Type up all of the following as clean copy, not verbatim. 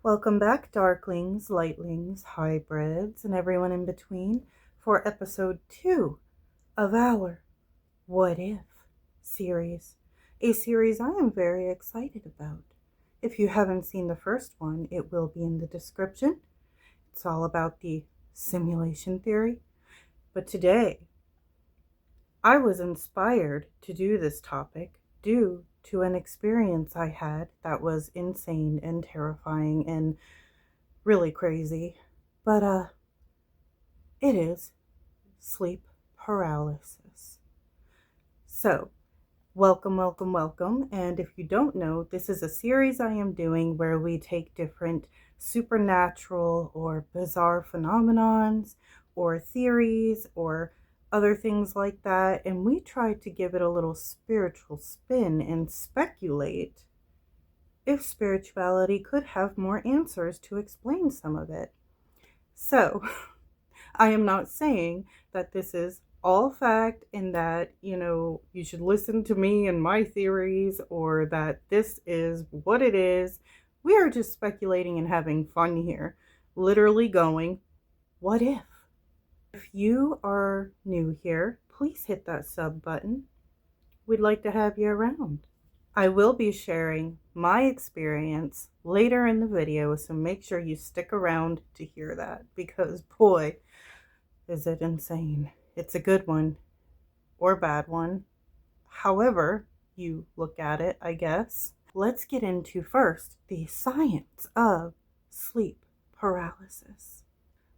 Welcome back, Darklings, Lightlings, Hybrids, and everyone in between for episode 2 of our What If series. A series I am very excited about. If you haven't seen the first one, it will be in the description. It's all about the simulation theory. But today, I was inspired to do this topic due to an experience I had that was insane and terrifying and really crazy. But it is sleep paralysis. So, welcome. And if you don't know, this is a series I am doing where we take different supernatural or bizarre phenomenons or theories or other things like that, and we try to give it a little spiritual spin and speculate if spirituality could have more answers to explain some of it. So, I am not saying that this is all fact and that, you should listen to me and my theories or that this is what it is. We are just speculating and having fun here. Literally going, what if? If you are new here, please hit that sub button. We'd like to have you around. I will be sharing my experience later in the video, so make sure you stick around to hear that because boy, is it insane. It's a good one or bad one. However you look at it, I guess. Let's get into first the science of sleep paralysis.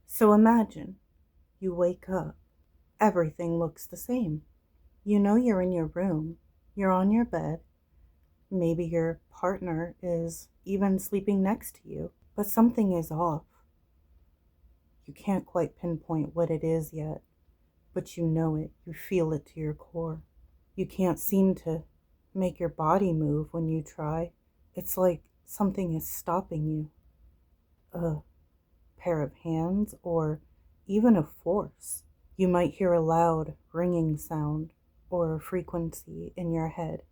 So imagine you wake up. Everything looks the same. You know you're in your room. You're on your bed. Maybe your partner is even sleeping next to you, but something is off. You can't quite pinpoint what it is yet, but you know it. You feel it to your core. You can't seem to make your body move when you try. It's like something is stopping you. A pair of hands or even a force. You might hear a loud ringing sound or a frequency in your head.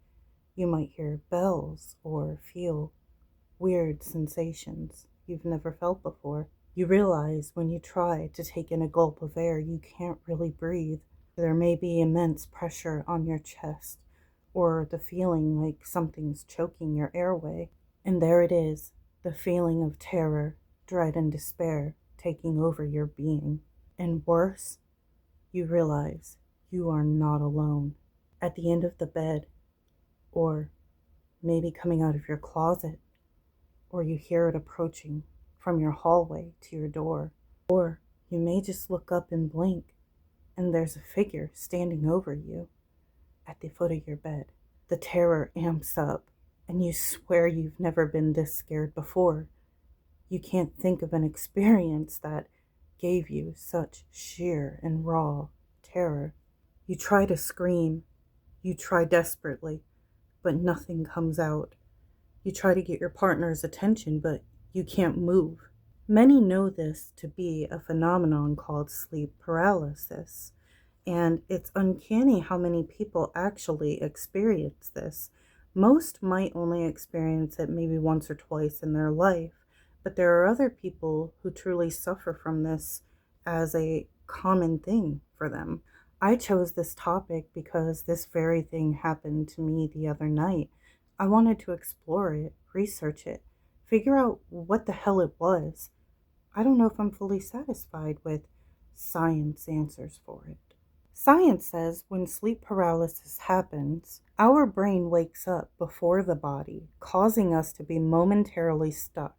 You might hear bells or feel weird sensations you've never felt before. You realize when you try to take in a gulp of air, you can't really breathe. There may be immense pressure on your chest or the feeling like something's choking your airway. And there it is, the feeling of terror, dread, and despair taking over your being. And worse, you realize you are not alone. At the end of the bed, or maybe coming out of your closet, or you hear it approaching from your hallway to your door, or you may just look up and blink and there's a figure standing over you at the foot of your bed. The terror amps up and you swear you've never been this scared before. You can't think of an experience that gave you such sheer and raw terror. You try to scream, you try desperately, but nothing comes out. You try to get your partner's attention, but you can't move. Many know this to be a phenomenon called sleep paralysis, and it's uncanny how many people actually experience this. Most might only experience it maybe once or twice in their life, but there are other people who truly suffer from this as a common thing for them. I chose this topic because this very thing happened to me the other night. I wanted to explore it, research it, figure out what the hell it was. I don't know if I'm fully satisfied with science answers for it. Science says when sleep paralysis happens, our brain wakes up before the body, causing us to be momentarily stuck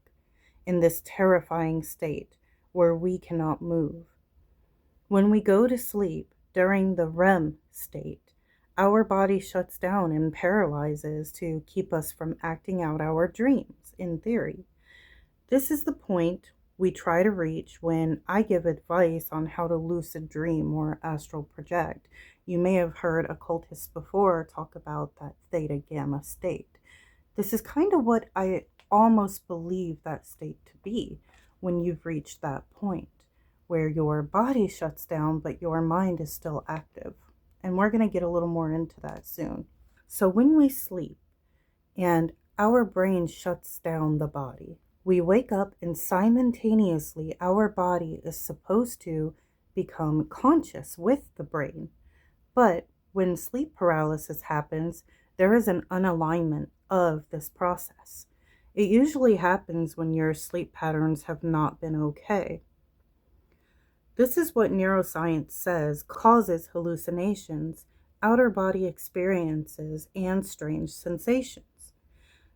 in this terrifying state where we cannot move. When we go to sleep during the REM state, our body shuts down and paralyzes to keep us from acting out our dreams, in theory. This is the point we try to reach when I give advice on how to lucid dream or astral project. You may have heard occultists before talk about that theta gamma state. This is kind of what I almost believe that state to be when you've reached that point where your body shuts down but your mind is still active. And we're going to get a little more into that soon. So when we sleep and our brain shuts down the body, We wake up and simultaneously our body is supposed to become conscious with the brain. But when sleep paralysis happens, there is an unalignment of this process. It usually happens when your sleep patterns have not been okay. This is what neuroscience says causes hallucinations, outer body experiences, and strange sensations.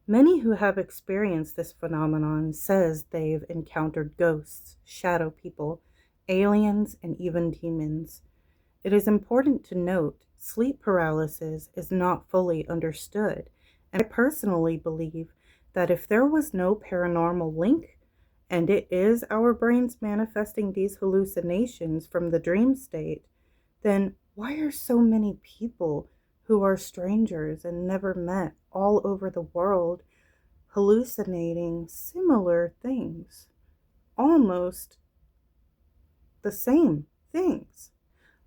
Many who have experienced this phenomenon says they've encountered ghosts, shadow people, aliens, and even demons. It is important to note sleep paralysis is not fully understood, and I personally believe that if there was no paranormal link, and it is our brains manifesting these hallucinations from the dream state, then why are so many people who are strangers and never met all over the world hallucinating similar things? Almost the same things.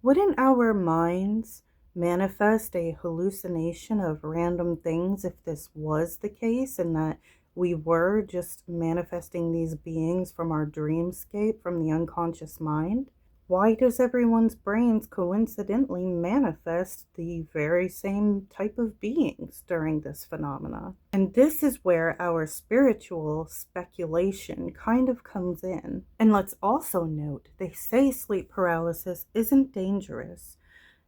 Wouldn't our minds manifest a hallucination of random things if this was the case and that we were just manifesting these beings from our dreamscape, from the unconscious mind? Why does everyone's brains coincidentally manifest the very same type of beings during this phenomena? And this is where our spiritual speculation kind of comes in. And let's also note, they say sleep paralysis isn't dangerous.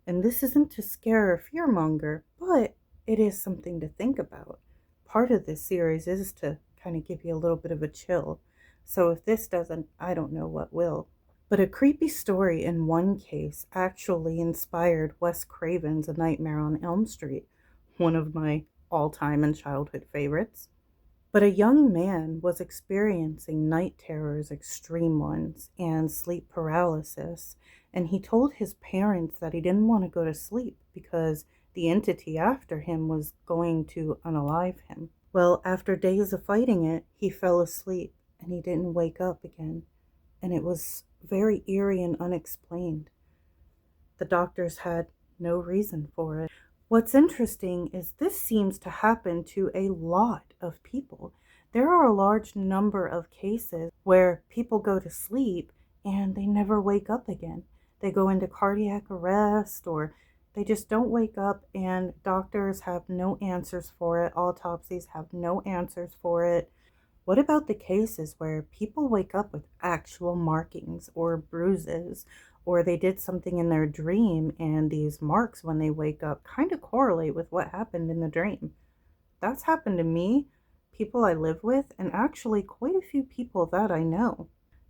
And this isn't to scare or fearmonger, but it is something to think about. Part of this series is to kind of give you a little bit of a chill. So if this doesn't, I don't know what will. But a creepy story in one case actually inspired Wes Craven's A Nightmare on Elm Street, one of my all-time and childhood favorites. But a young man was experiencing night terrors, extreme ones, and sleep paralysis, and he told his parents that he didn't want to go to sleep because the entity after him was going to unalive him. Well, after days of fighting it, he fell asleep and he didn't wake up again, and it was very eerie and unexplained. The doctors had no reason for it. What's interesting is this seems to happen to a lot of people. There are a large number of cases where people go to sleep and they never wake up again. They go into cardiac arrest or they just don't wake up, and doctors have no answers for it. Autopsies have no answers for it. What about the cases where people wake up with actual markings or bruises, or they did something in their dream and these marks when they wake up kind of correlate with what happened in the dream? That's happened to me, people I live with, and actually quite a few people that I know.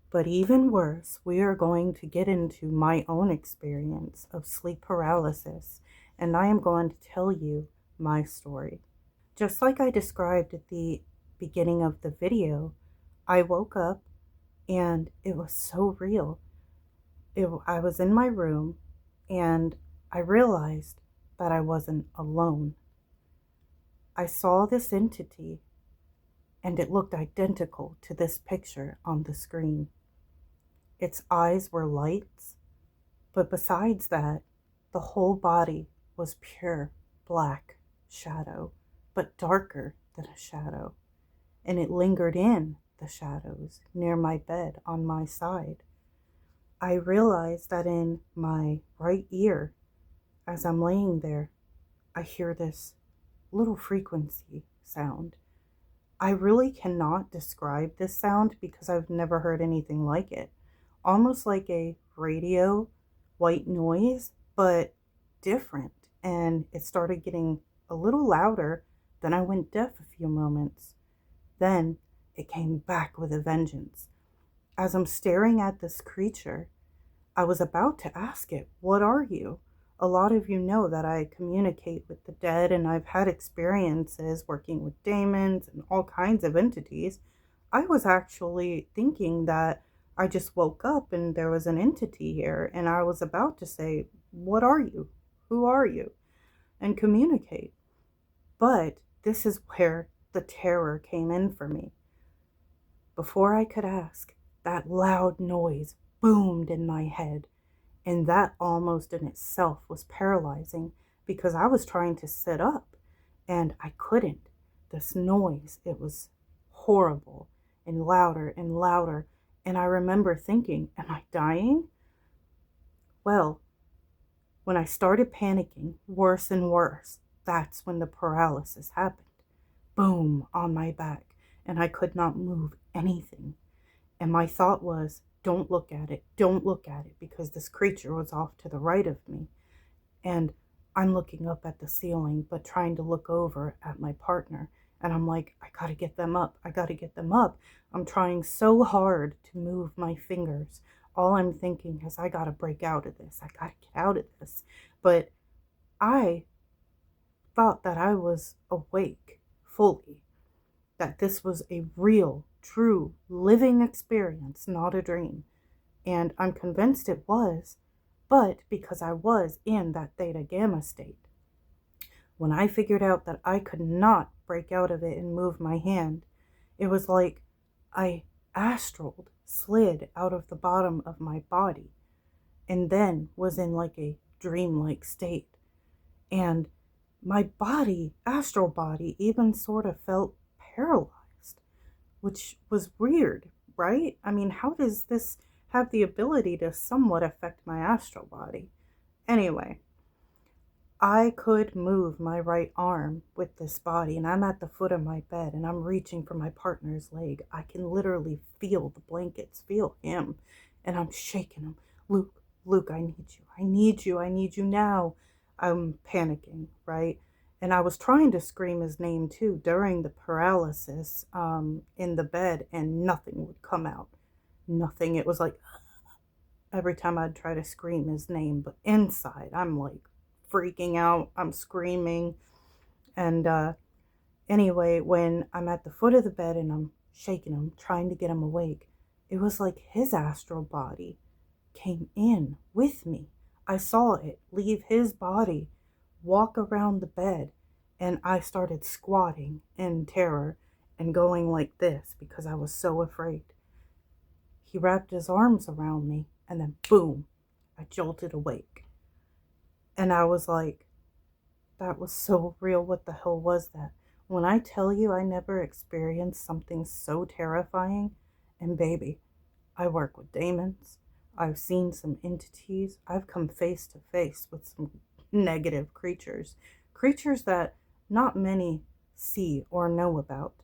But even worse, we are going to get into my own experience of sleep paralysis, and I am going to tell you my story. Just like I described at the beginning of the video, I woke up and it was so real. I was in my room and I realized that I wasn't alone. I saw this entity and it looked identical to this picture on the screen. Its eyes were lights, but besides that, the whole body was pure black shadow, but darker than a shadow. And it lingered in the shadows near my bed on my side. I realized that in my right ear, as I'm laying there, I hear this little frequency sound. I really cannot describe this sound because I've never heard anything like it. Almost like a radio white noise, but different. And it started getting a little louder. Then I went deaf a few moments. Then it came back with a vengeance. As I'm staring at this creature, I was about to ask it, "What are you?" A lot of you know that I communicate with the dead, and I've had experiences working with demons and all kinds of entities. I was actually thinking that I just woke up and there was an entity here, and I was about to say, "What are you? Who are you?" and communicate. But this is where the terror came in for me. Before I could ask, that loud noise boomed in my head, and that almost in itself was paralyzing because I was trying to sit up and I couldn't. This noise, it was horrible, and louder and louder. And I remember thinking, am I dying? Well, when I started panicking worse and worse, that's when the paralysis happened. Boom, on my back, and I could not move anything. And my thought was, don't look at it, don't look at it, because this creature was off to the right of me. And I'm looking up at the ceiling, but trying to look over at my partner. And I'm like, I gotta get them up. I gotta get them up. I'm trying so hard to move my fingers. All I'm thinking is, I gotta break out of this. I gotta get out of this. But I thought that I was awake fully, that this was a real, true, living experience, not a dream. And I'm convinced it was, but because I was in that theta gamma state. When I figured out that I could not break out of it and move my hand, it was like I astraled, slid out of the bottom of my body, and then was in like a dreamlike state. And my body, astral body, even sort of felt paralyzed, which was weird, right? I mean, how does this have the ability to somewhat affect my astral body? Anyway, I could move my right arm with this body, and I'm at the foot of my bed and I'm reaching for my partner's leg. I can literally feel the blankets, feel him, and I'm shaking him. Luke, Luke, I need you. I need you. I need you now. I'm panicking, right? And I was trying to scream his name too during the paralysis in the bed, and nothing would come out. Nothing. It was like every time I'd try to scream his name, but inside I'm like freaking out. I'm screaming. And anyway, when I'm at the foot of the bed and I'm shaking him, trying to get him awake, it was like his astral body came in with me. I saw it leave his body, walk around the bed, and I started squatting in terror and going like this because I was so afraid. He wrapped his arms around me, and then boom, I jolted awake. And I was like, that was so real. What the hell was that? When I tell you I never experienced something so terrifying, and baby, I work with demons. I've seen some entities. I've come face to face with some negative creatures. Creatures that not many see or know about.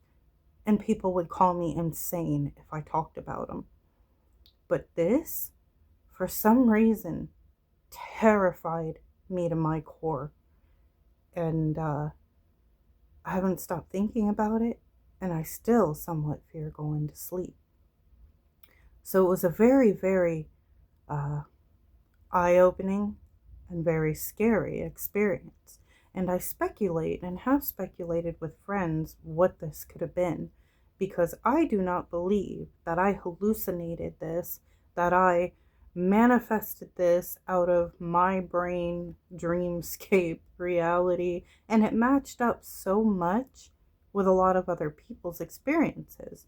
And people would call me insane if I talked about them. But this, for some reason, terrified me to my core. And I haven't stopped thinking about it. And I still somewhat fear going to sleep. So it was a very, very eye-opening and very scary experience. And I speculate and have speculated with friends what this could have been, because I do not believe that I hallucinated this, that I manifested this out of my brain dreamscape reality, and it matched up so much with a lot of other people's experiences.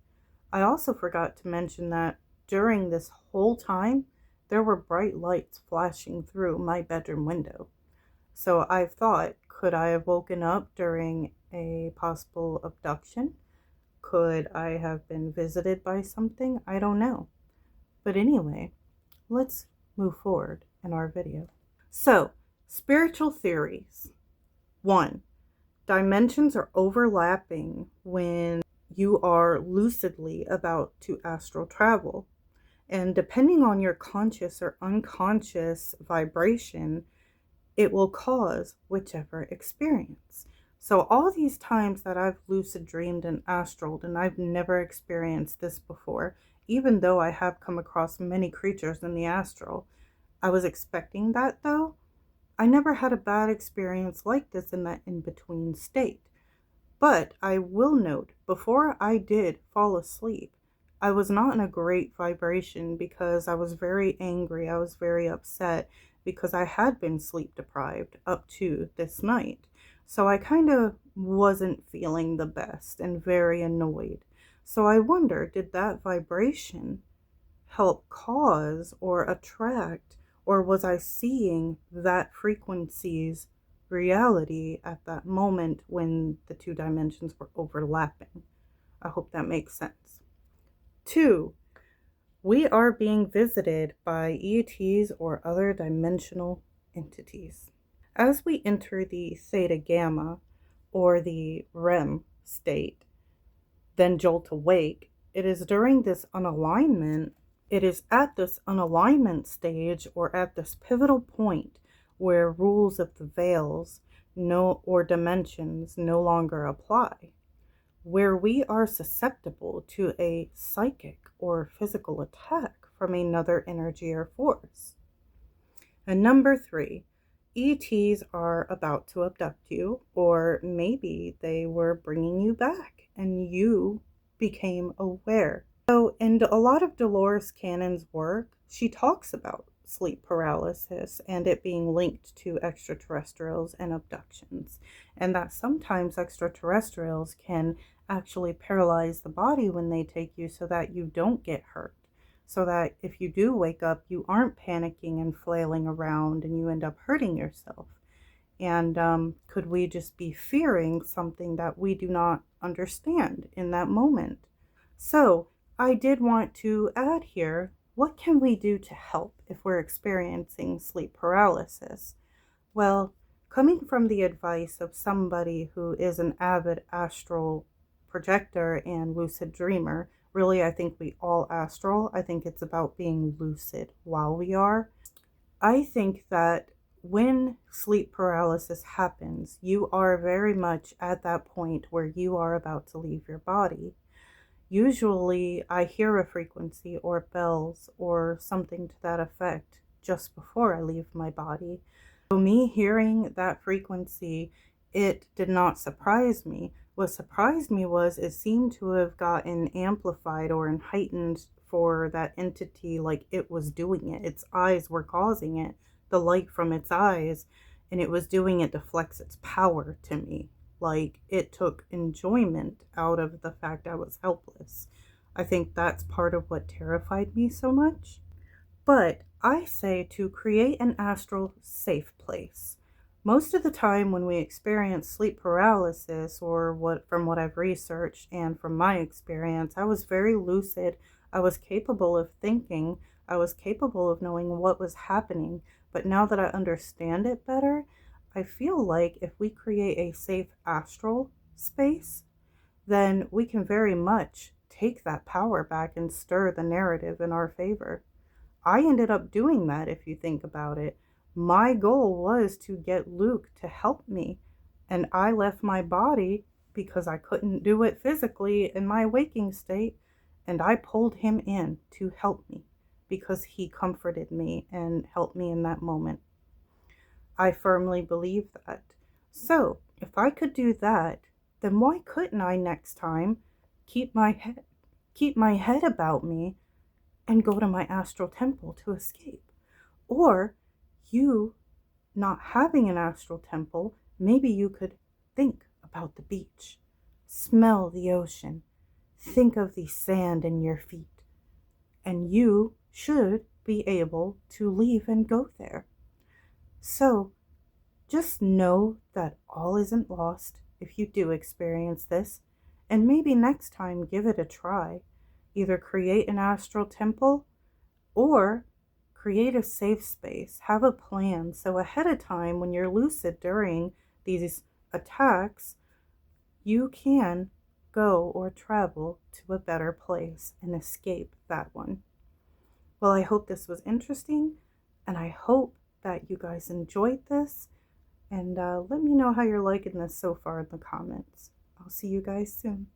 I also forgot to mention that during this whole time, there were bright lights flashing through my bedroom window. So I've thought, could I have woken up during a possible abduction? Could I have been visited by something? I don't know. But anyway, let's move forward in our video. So, spiritual theories. 1. Dimensions are overlapping when you are lucidly about to astral travel. And depending on your conscious or unconscious vibration, it will cause whichever experience. So all these times that I've lucid dreamed and astraled, and I've never experienced this before, even though I have come across many creatures in the astral, I was expecting that though. I never had a bad experience like this in that in-between state. But I will note, before I did fall asleep, I was not in a great vibration because I was very angry. I was very upset because I had been sleep deprived up to this night. So I kind of wasn't feeling the best and very annoyed. So I wonder, did that vibration help cause or attract, or was I seeing that frequency's reality at that moment when the two dimensions were overlapping? I hope that makes sense. 2. We are being visited by ETs or other dimensional entities. As we enter the theta gamma or the REM state, then jolt awake, it is during this unalignment, it is at this unalignment stage or at this pivotal point where rules of the veils or dimensions no longer apply, where we are susceptible to a psychic or physical attack from another energy or force. And number 3, ETs are about to abduct you, or maybe they were bringing you back and you became aware. So in a lot of Dolores Cannon's work, she talks about sleep paralysis and it being linked to extraterrestrials and abductions, and that sometimes extraterrestrials can actually paralyze the body when they take you so that you don't get hurt, so that if you do wake up, you aren't panicking and flailing around and you end up hurting yourself. And could we just be fearing something that we do not understand in that moment? So I did want to add here, what can we do to help if we're experiencing sleep paralysis? Well, coming from the advice of somebody who is an avid astral projector and lucid dreamer, really, I think we all astral. I think it's about being lucid while we are. I think that when sleep paralysis happens, you are very much at that point where you are about to leave your body. Usually I hear a frequency or bells or something to that effect just before I leave my body. So me hearing that frequency, it did not surprise me. What surprised me was it seemed to have gotten amplified or heightened for that entity, like it was doing it. Its eyes were causing it, the light from its eyes, and it was doing it to flex its power to me. Like it took enjoyment out of the fact I was helpless. I think that's part of what terrified me so much. But I say to create an astral safe place. Most of the time when we experience sleep paralysis, or from what I've researched and from my experience, I was very lucid. I was capable of thinking. I was capable of knowing what was happening. But now that I understand it better, I feel like if we create a safe astral space, then we can very much take that power back and stir the narrative in our favor. I ended up doing that, if you think about it. My goal was to get Luke to help me, and I left my body because I couldn't do it physically in my waking state, and I pulled him in to help me because he comforted me and helped me in that moment. I firmly believe that. So if I could do that, then why couldn't I next time keep my head about me and go to my astral temple to escape? Or you not having an astral temple, maybe you could think about the beach, smell the ocean, think of the sand in your feet, and you should be able to leave and go there. So just know that all isn't lost if you do experience this, and maybe next time give it a try. Either create an astral temple or create a safe space. Have a plan so ahead of time when you're lucid during these attacks, you can go or travel to a better place and escape that one. Well, I hope this was interesting, and I hope that you guys enjoyed this. And let me know how you're liking this so far in the comments. I'll see you guys soon.